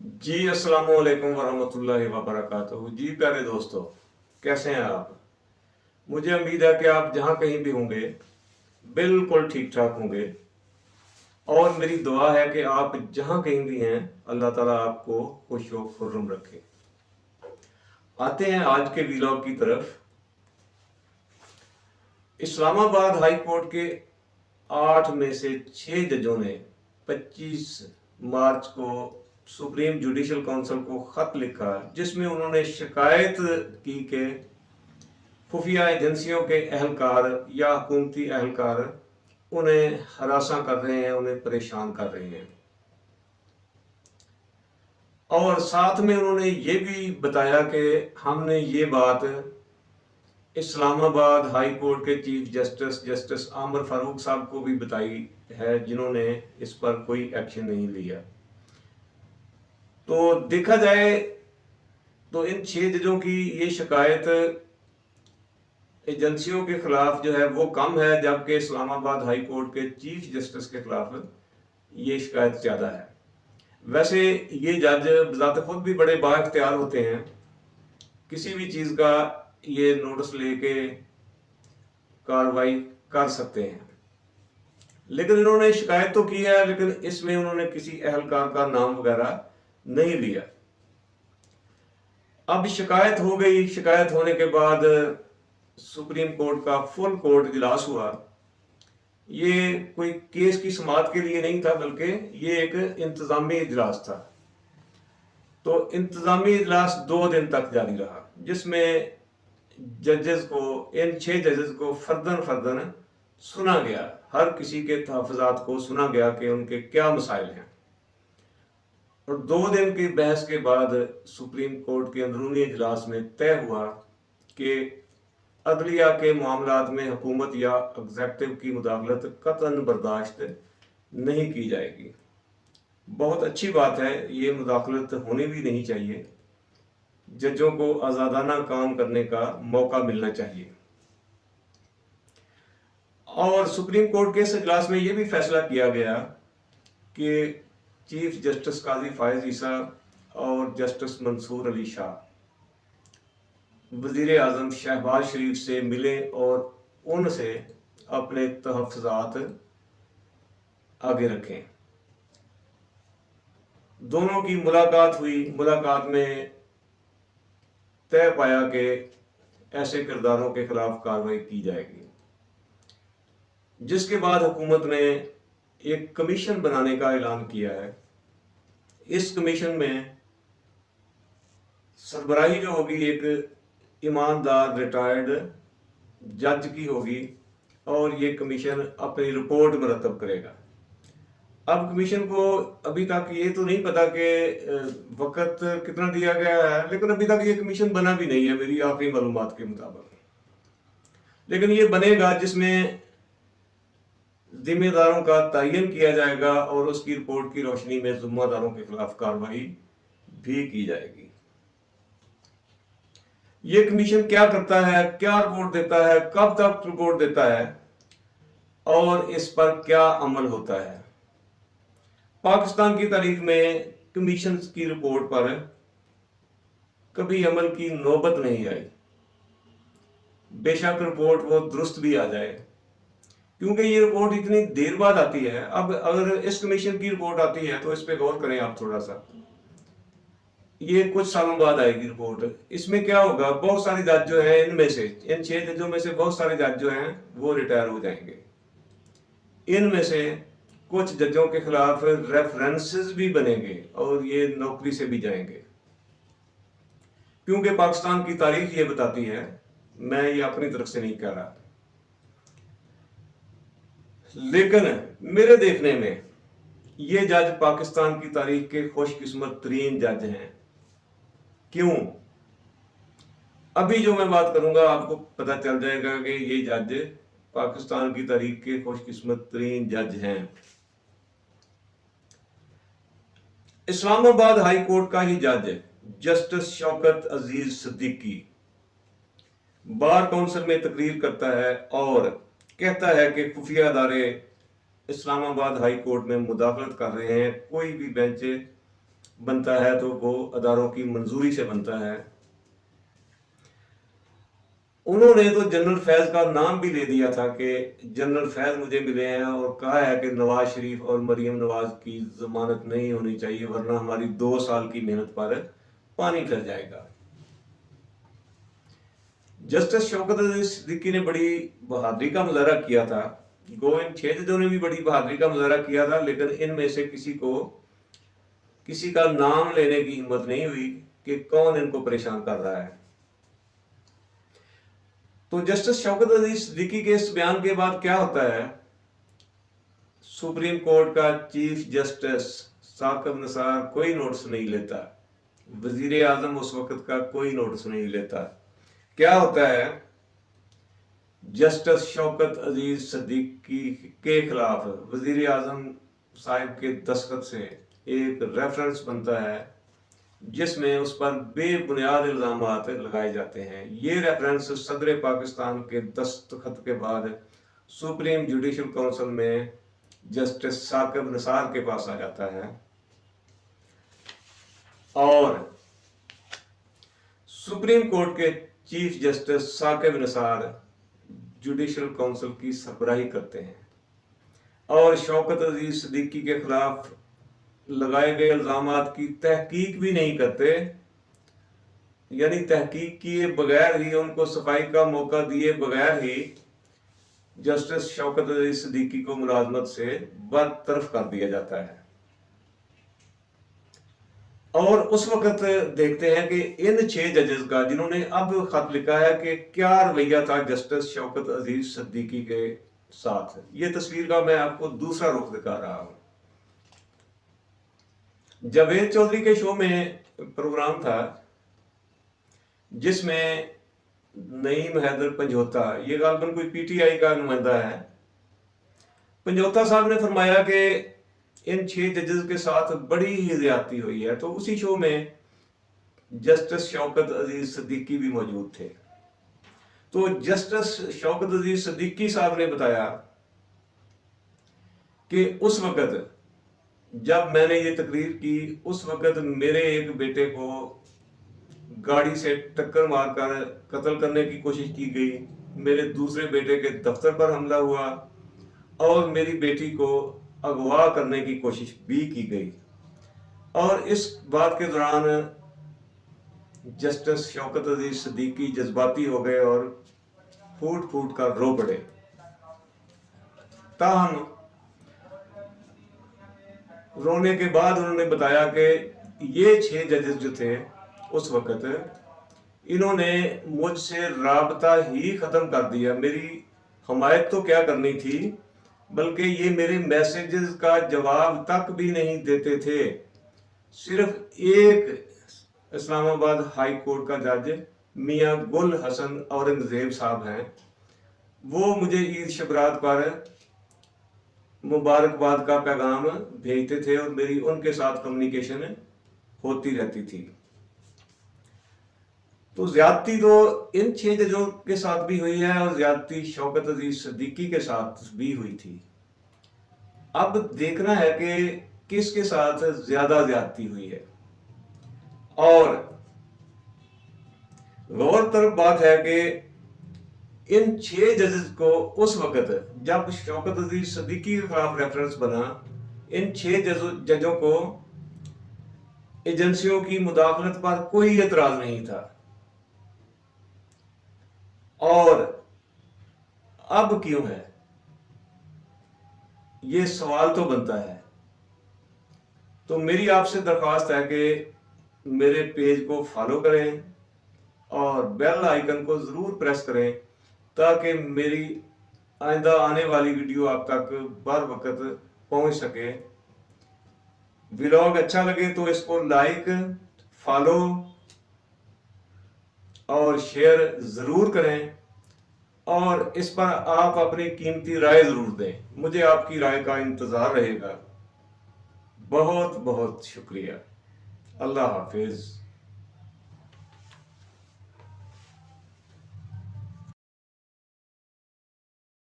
जी अस्सलाम वालेकुम वरहमतुल्लाहि वबरकातुहू। जी प्यारे दोस्तों, कैसे हैं आप? मुझे उम्मीद है कि आप जहाँ कहीं भी होंगे बिल्कुल ठीक ठाक होंगे। और मेरी दुआ है कि आप जहाँ कहीं भी हैं अल्लाह ताला आपको खुश व खुर्रम रखे। आते हैं आज के वीलॉग की तरफ। इस्लामाबाद हाई कोर्ट के 8 में से 6 जजों ने 25 मार्च को सुप्रीम जुडिशल काउंसिल को खत लिखा जिसमें उन्होंने शिकायत की कि खुफिया एजेंसियों के अहलकार या हुकूमती अहलकार उन्हें हरासा कर रहे हैं, उन्हें परेशान कर रहे हैं। और साथ में उन्होंने ये भी बताया कि हमने ये बात इस्लामाबाद हाई कोर्ट के चीफ जस्टिस जस्टिस आमर फारूक साहब को भी बताई है, जिन्होंने इस पर कोई एक्शन नहीं लिया। तो देखा जाए तो इन 6 जजों की ये शिकायत एजेंसियों के खिलाफ जो है वो कम है, जबकि इस्लामाबाद हाई कोर्ट के चीफ जस्टिस के खिलाफ ये शिकायत ज़्यादा है। वैसे ये जज बजाते खुद भी बड़े बाइख्तियार होते हैं, किसी भी चीज़ का ये नोटिस लेके कार्रवाई कर सकते हैं। लेकिन इन्होंने शिकायत तो की है, लेकिन इसमें उन्होंने किसी अहलकार का नाम वगैरह नहीं लिया। अब शिकायत हो गई, शिकायत होने के बाद सुप्रीम कोर्ट का फुल कोर्ट इजलास हुआ। ये कोई केस की समाअत के लिए नहीं था, बल्कि ये एक इंतजामी इजलास था। तो इंतजामी इजलास 2 दिन तक जारी रहा, जिसमें जजेस को, इन 6 जजेस को फर्दन फर्दन सुना गया। हर किसी के तहफ़्फ़ुज़ात को सुना गया कि उनके क्या मसाइल हैं। और 2 दिन की बहस के बाद सुप्रीम कोर्ट के अंदरूनी इजलास में तय हुआ कि अदलिया के मामलात में हुकूमत या एग्जेक्टिव की मुदाखलत कतन बर्दाश्त नहीं की जाएगी। बहुत अच्छी बात है, ये मुदाखलत होनी भी नहीं चाहिए। जजों को आज़ादाना काम करने का मौका मिलना चाहिए। और सुप्रीम कोर्ट के इस इजलास में यह भी फैसला किया गया कि चीफ जस्टिस काजी फायज ईसा और जस्टिस मंसूर अली शाह वजीर आजम शहबाज शरीफ से मिले और उनसे अपने तहफ़्फ़ुज़ात आगे रखें। दोनों की मुलाकात हुई। मुलाकात में तय पाया कि ऐसे किरदारों के खिलाफ कार्रवाई की जाएगी, जिसके बाद हुकूमत ने एक कमीशन बनाने का ऐलान किया है। इस कमीशन में सरबराही जो होगी एक ईमानदार रिटायर्ड जज की होगी, और ये कमीशन अपनी रिपोर्ट मुरतब करेगा। अब कमीशन को अभी तक ये तो नहीं पता कि वक्त कितना दिया गया है, लेकिन अभी तक ये कमीशन बना भी नहीं है मेरी आखिरी मालूमात के मुताबिक। लेकिन ये बनेगा, जिसमें जिम्मेदारों का तयन किया जाएगा और उसकी रिपोर्ट की रोशनी में जिम्मेदारों के खिलाफ कार्रवाई भी की जाएगी। ये कमीशन क्या करता है, क्या रिपोर्ट देता है, कब तक रिपोर्ट देता है और इस पर क्या अमल होता है। पाकिस्तान की तारीख में कमीशन की रिपोर्ट पर कभी अमल की नौबत नहीं आई, बेशक रिपोर्ट वो दुरुस्त भी आ जाए, क्योंकि ये रिपोर्ट इतनी देर बाद आती है। अब अगर इस कमीशन की रिपोर्ट आती है तो इस पे गौर करें आप थोड़ा सा। ये कुछ सालों बाद आएगी रिपोर्ट। इसमें क्या होगा, बहुत सारे जज जो हैं, इनमें से इन 6 जजों में से बहुत सारे जज जो हैं वो रिटायर हो जाएंगे। इनमें से कुछ जजों के खिलाफ रेफरेंसेस भी बनेंगे और ये नौकरी से भी जाएंगे, क्योंकि पाकिस्तान की तारीख ये बताती है। मैं ये अपनी तरफ से नहीं कह रहा, लेकिन मेरे देखने में ये जज पाकिस्तान की तारीख के खुशकिस्मत तरीन जज हैं। क्यों? अभी जो मैं बात करूंगा आपको पता चल जाएगा कि ये जज पाकिस्तान की तारीख के खुशकिस्मत तरीन जज हैं। इस्लामाबाद हाई कोर्ट का ही जज जस्टिस शौकत अजीज सिद्दीकी बार काउंसिल में तकरीर करता है और कहता है कि खुफिया अदारे इस्लामाबाद हाई कोर्ट में मुदाखलत कर रहे हैं। कोई भी बेंच बनता है तो वो अदारों की मंजूरी से बनता है। उन्होंने तो जनरल फैज का नाम भी ले दिया था कि जनरल फैज मुझे मिले हैं और कहा है कि नवाज शरीफ और मरीम नवाज की जमानत नहीं होनी चाहिए वरना हमारी 2 साल की मेहनत पर पानी फिर जाएगा। जस्टिस शौकत अली सिद्दीकी ने बड़ी बहादुरी का मुजाहरा किया था। गो इन 6 जजों ने भी बड़ी बहादुरी का मुजाहरा किया था, लेकिन इनमें से किसी का नाम लेने की हिम्मत नहीं हुई कि कौन इनको परेशान कर रहा है। तो जस्टिस शौकत अली सिद्दीकी के इस बयान के बाद क्या होता है, सुप्रीम कोर्ट का चीफ जस्टिस साकिब निसार कोई नोटिस नहीं लेता, वजीर आजम उस वक्त का कोई नोटिस नहीं लेता। क्या होता है, जस्टिस शौकत अजीज सिद्दीकी के खिलाफ वजीर आजम साहिब के दस्तखत से एक रेफरेंस बनता है जिसमें उस पर बेबुनियाद इल्जामात लगाए जाते हैं। ये रेफरेंस सदर पाकिस्तान के दस्तखत के बाद सुप्रीम जुडिशल काउंसिल में जस्टिस साकिब निसार के पास आ जाता है और सुप्रीम कोर्ट के chief justice Saqib Nisar judicial council की सरबराही करते हैं और शौकत अजीज सिद्दीकी के खिलाफ लगाए गए इल्जामात की तहकीक भी नहीं करते, यानी तहकीक किए बगैर ही, उनको सफाई का मौका दिए बगैर ही जस्टिस शौकत अली सिद्दीकी को मुलाजमत से बरतरफ कर दिया जाता है। और उस वक्त देखते हैं कि इन 6 जजेस का जिन्होंने अब खत लिखा है कि क्या रवैया था जस्टिस शौकत अजीज सिद्दीकी के साथ। ये तस्वीर का मैं आपको दूसरा रुख दिखा रहा हूं। जावेद चौधरी के शो में प्रोग्राम था जिसमें नईम हैदर पंजोता, ये गालबन कोई पीटीआई का नुमाइंदा है, पंजोता साहब ने फरमाया कि इन 6 जजेस के साथ बड़ी ही ज्यादती हुई है। तो उसी शो में जस्टिस शौकत अजीज सिद्दीकी भी मौजूद थे। तो जस्टिस शौकत अजीज सिद्दीकी साहब ने बताया कि उस वक्त जब मैंने ये तकरीर की, उस वक्त मेरे एक बेटे को गाड़ी से टक्कर मारकर कत्ल करने की कोशिश की गई, मेरे दूसरे बेटे के दफ्तर पर हमला हुआ और मेरी बेटी को अगवा करने की कोशिश भी की गई। और इस बात के दौरान जस्टिस शौकत अजीज सिद्दीकी जज्बाती हो गए और फूट फूट कर रो पड़े। ताहम रोने के बाद उन्होंने बताया कि ये 6 जजेस जो थे उस वक्त, इन्होंने मुझसे राबता ही खत्म कर दिया। मेरी हमायत तो क्या करनी थी, बल्कि ये मेरे मैसेजेस का जवाब तक भी नहीं देते थे। सिर्फ एक इस्लामाबाद हाई कोर्ट का जज मियां गुल हसन औरंगजेब साहब हैं, वो मुझे ईद शबरात पर मुबारकबाद का पैगाम भेजते थे और मेरी उनके साथ कम्युनिकेशन होती रहती थी। तो ज्यादती तो इन 6 जजों के साथ भी हुई है और ज्यादती शौकत अजीज सिद्दीकी के साथ भी हुई थी। अब देखना है कि किसके साथ ज्यादा ज्यादती हुई है। और गौरतलब बात है कि इन 6 जजेस को उस वक्त जब शौकत अजीज सिद्दीकी के खिलाफ रेफरेंस बना, इन 6 जजों को एजेंसियों की मुदाखलत पर कोई एतराज नहीं था। और अब क्यों है, ये सवाल तो बनता है। तो मेरी आपसे दरख्वास्त है कि मेरे पेज को फॉलो करें और बेल आइकन को जरूर प्रेस करें ताकि मेरी आइंदा आने वाली वीडियो आप तक बर वक्त पहुंच सके। व्लॉग अच्छा लगे तो इसको लाइक, फॉलो और शेयर जरूर करें और इस पर आप अपनी कीमती राय जरूर दें। मुझे आपकी राय का इंतजार रहेगा। बहुत बहुत शुक्रिया। अल्लाह हाफिज।